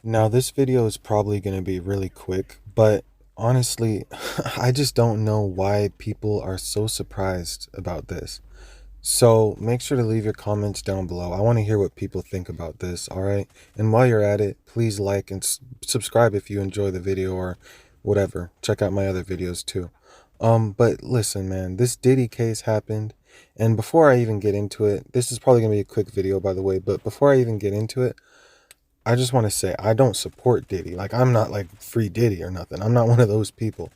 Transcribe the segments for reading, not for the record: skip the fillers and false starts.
Now, this video is probably going to be really quick, but honestly, I just don't know why people are so surprised about this. So make sure to leave your comments down below. I want to hear what people think about this, all right? And while you're at it, please like and subscribe if you enjoy the video or whatever. Check out my other videos too. But listen, man, this Diddy case happened, and before I even get into it, this is probably going to be a quick video, by the way, but before I even get into it, I just want to say I don't support Diddy. Like, I'm not like free Diddy or nothing. I'm not one of those people.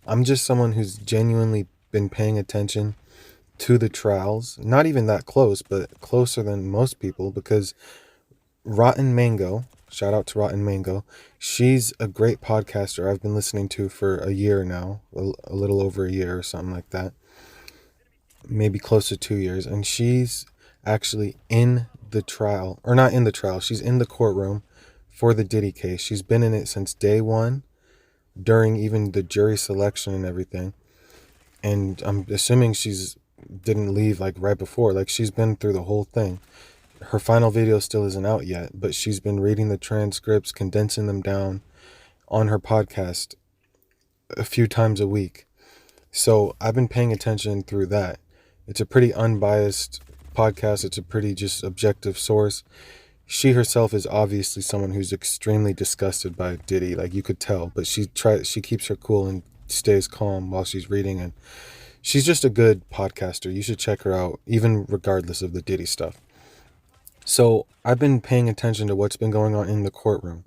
I'm just someone who's genuinely been paying attention to the trials. Not even that close, but closer than most people, because Rotten Mango, shout out to Rotten Mango, she's a great podcaster I've been listening to for a year now, a little over a year or something like that, maybe close to 2 years. And she's actually in the trial, or not in the trial, she's in the courtroom for the Diddy case. She's been in it since day one, during even the jury selection and everything. And I'm assuming she's didn't leave like right before. Like, she's been through the whole thing. Her final video still isn't out yet, but she's been reading the transcripts, condensing them down on her podcast a few times a week. So I've been paying attention through that. It's a pretty unbiased podcast. It's a pretty just objective source. She herself is obviously someone who's extremely disgusted by Diddy, like you could tell, but she keeps her cool and stays calm while she's reading, and she's just a good podcaster. You should check her out, even regardless of the Diddy stuff. So I've been paying attention to what's been going on in the courtroom.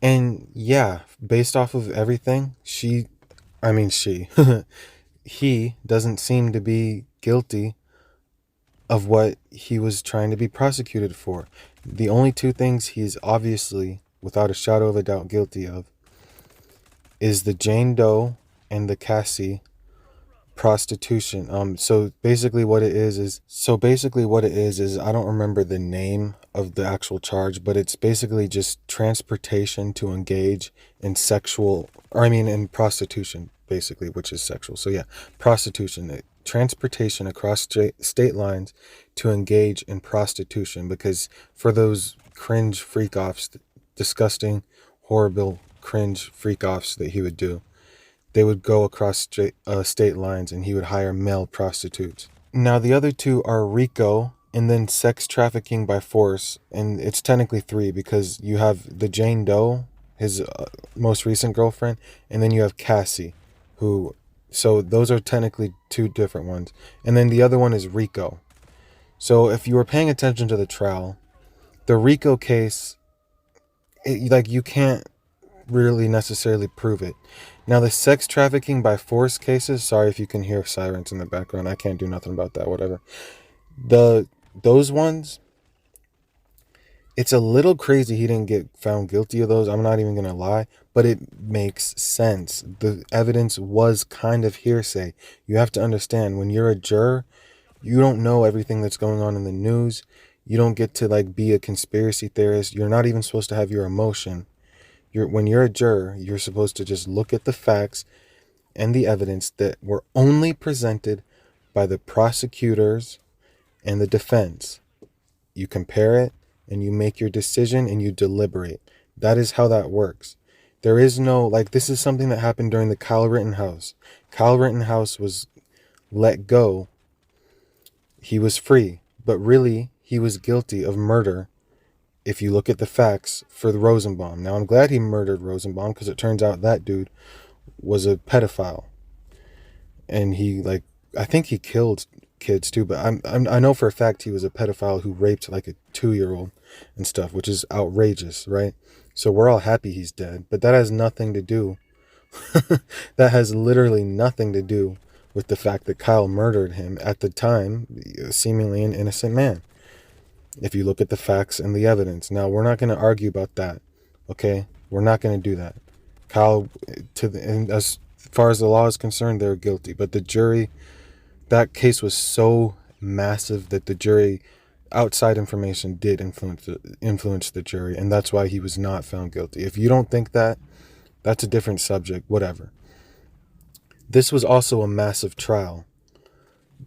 And yeah, based off of everything, she, he doesn't seem to be guilty of what he was trying to be prosecuted for. The only two things he's obviously, without a shadow of a doubt, guilty of is the Jane Doe and the Cassie prostitution. So basically what it is I don't remember the name of the actual charge, but it's basically just transportation to engage in in prostitution, basically, which is sexual. So yeah, prostitution, transportation across state lines to engage in prostitution, because for those cringe freak offs, disgusting, horrible cringe freak offs that he would do, they would go across state lines, and he would hire male prostitutes. Now, the other two are RICO and then sex trafficking by force. And it's technically three, because you have the Jane Doe, his most recent girlfriend, and then you have Cassie, who. So those are technically two different ones. And then the other one is RICO. So if you were paying attention to the trial, the RICO case, like, you can't really necessarily prove it. Now, the sex trafficking by force cases, sorry if you can hear sirens in the background. I can't do nothing about that, whatever. Those ones, it's a little crazy he didn't get found guilty of those. I'm not even going to lie, but it makes sense. The evidence was kind of hearsay. You have to understand, when you're a juror, you don't know everything that's going on in the news. You don't get to like be a conspiracy theorist. You're not even supposed to have your emotion. When you're a juror, you're supposed to just look at the facts and the evidence that were only presented by the prosecutors and the defense. You compare it and you make your decision and you deliberate. That is how that works. There is no, like, this is something that happened during the Kyle Rittenhouse. Kyle Rittenhouse was let go. He was free, but really he was guilty of murder, if you look at the facts, for the Rosenbaum. Now, I'm glad he murdered Rosenbaum, because it turns out that dude was a pedophile. And he, like, I think he killed kids too, but I know for a fact he was a pedophile who raped like a 2-year-old and stuff, which is outrageous, right? So we're all happy he's dead, but that has nothing to do that has literally nothing to do with the fact that Kyle murdered him at the time, seemingly an innocent man, if you look at the facts and the evidence. Now, we're not going to argue about that, okay? We're not going to do that. Kyle, and as far as the law is concerned, they're guilty. But the jury, that case was so massive that the jury, outside information did influence the jury, and that's why he was not found guilty. If you don't think that, that's a different subject, whatever. This was also a massive trial,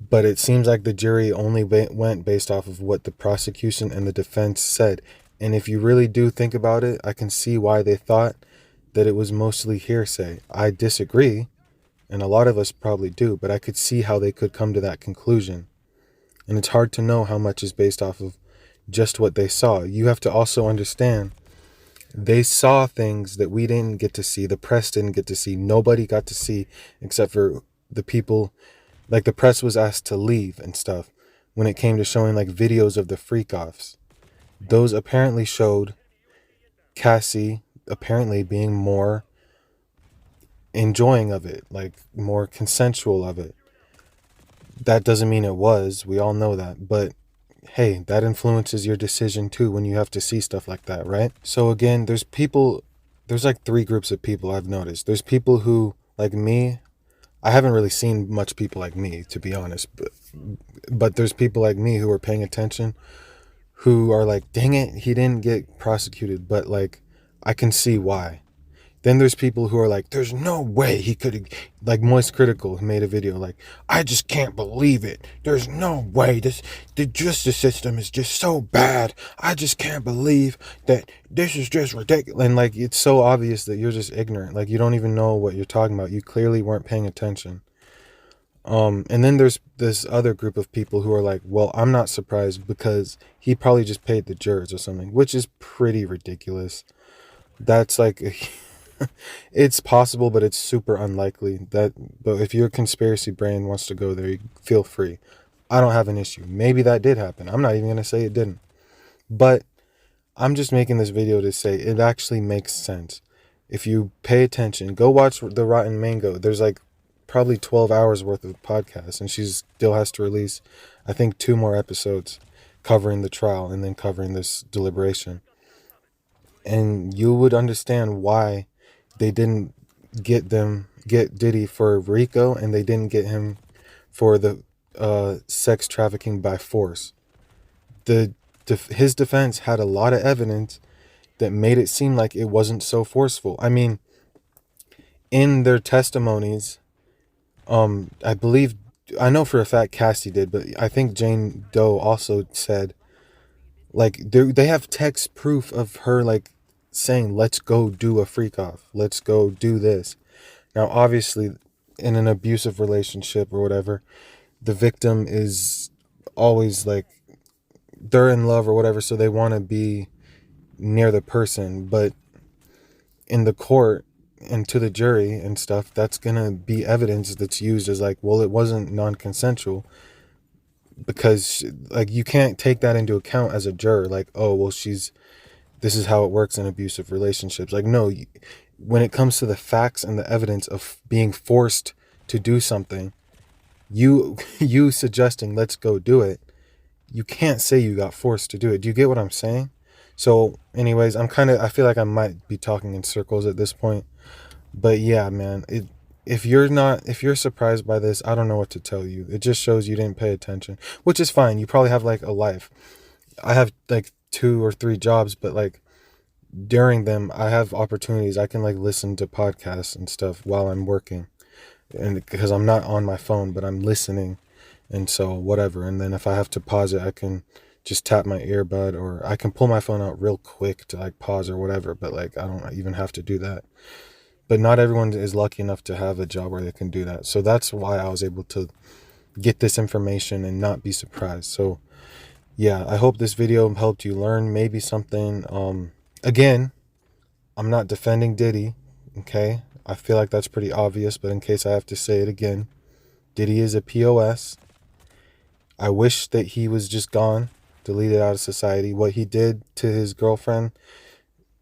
but it seems like the jury only went based off of what the prosecution and the defense said. And if you really do think about it, I can see why they thought that it was mostly hearsay. I disagree, and a lot of us probably do, but I could see how they could come to that conclusion. And it's hard to know how much is based off of just what they saw. You have to also understand they saw things that we didn't get to see, the press didn't get to see, nobody got to see except for the people. Like, the press was asked to leave and stuff when it came to showing like videos of the freak offs. Those apparently showed Cassie apparently being more enjoying of it, like more consensual of it. That doesn't mean it was. We all know that. But hey, that influences your decision too when you have to see stuff like that, right? So again, there's like three groups of people I've noticed. There's people who, like me, I haven't really seen much people like me, to be honest, but there's people like me who are paying attention, who are like, dang it, he didn't get prosecuted, but like, I can see why. Then there's people who are like, there's no way he could have, like Moist Critical, who made a video like, I just can't believe it. There's no way the justice system is just so bad. I just can't believe that this is just ridiculous. And like, it's so obvious that you're just ignorant. Like, you don't even know what you're talking about. You clearly weren't paying attention. And then there's this other group of people who are like, well, I'm not surprised because he probably just paid the jurors or something, which is pretty ridiculous. That's like, it's possible, but it's super unlikely. But if your conspiracy brain wants to go there, you feel free. I don't have an issue. Maybe that did happen. I'm not even going to say it didn't. But I'm just making this video to say it actually makes sense. If you pay attention, go watch The Rotten Mango. There's like probably 12 hours worth of podcasts, and she still has to release, I think, 2 more episodes covering the trial and then covering this deliberation. And you would understand why they didn't get Diddy for RICO, and they didn't get him for the sex trafficking by force. His defense had a lot of evidence that made it seem like it wasn't so forceful. I mean, in their testimonies, I believe, I know for a fact Cassie did, but I think Jane Doe also said, like, they have text proof of her like saying, let's go do a freak off, let's go do this. Now obviously, in an abusive relationship or whatever, the victim is always like, they're in love or whatever, so they want to be near the person. But in the court and to the jury and stuff, that's gonna be evidence that's used as like, well, it wasn't non-consensual, because like, you can't take that into account as a juror, like, oh well, this is how it works in abusive relationships. Like, no, when it comes to the facts and the evidence of being forced to do something, you suggesting let's go do it, you can't say you got forced to do it. Do you get what I'm saying? So anyways, I feel like I might be talking in circles at this point. But yeah, man, if you're surprised by this, I don't know what to tell you. It just shows you didn't pay attention, which is fine. You probably have like a life. I have like 2 or 3 jobs, but like during them I have opportunities. I can like listen to podcasts and stuff while I'm working, and because I'm not on my phone, but I'm listening, and so whatever. And then if I have to pause it, I can just tap my earbud, or I can pull my phone out real quick to like pause or whatever, but like, I don't even have to do that. But not everyone is lucky enough to have a job where they can do that. So that's why I was able to get this information and not be surprised. So yeah, I hope this video helped you learn maybe something. Again, I'm not defending Diddy, okay? I feel like that's pretty obvious, but in case I have to say it again, Diddy is a POS. I wish that he was just gone, deleted out of society. What he did to his girlfriend,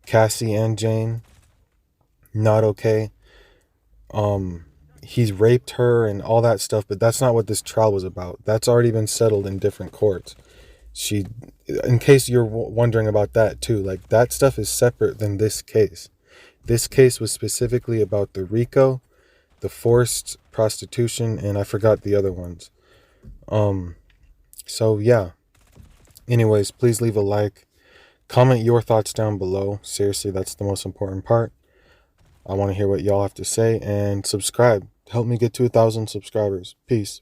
Cassie and Jane, not okay. He's raped her and all that stuff, but that's not what this trial was about. That's already been settled in different courts. In case you're wondering about that too, like, that stuff is separate than this case. This case was specifically about the RICO, the forced prostitution, and I forgot the other ones. So yeah. Anyways, please leave a like. Comment your thoughts down below. Seriously, that's the most important part. I want to hear what y'all have to say, and subscribe. Help me get to 1,000 subscribers. Peace.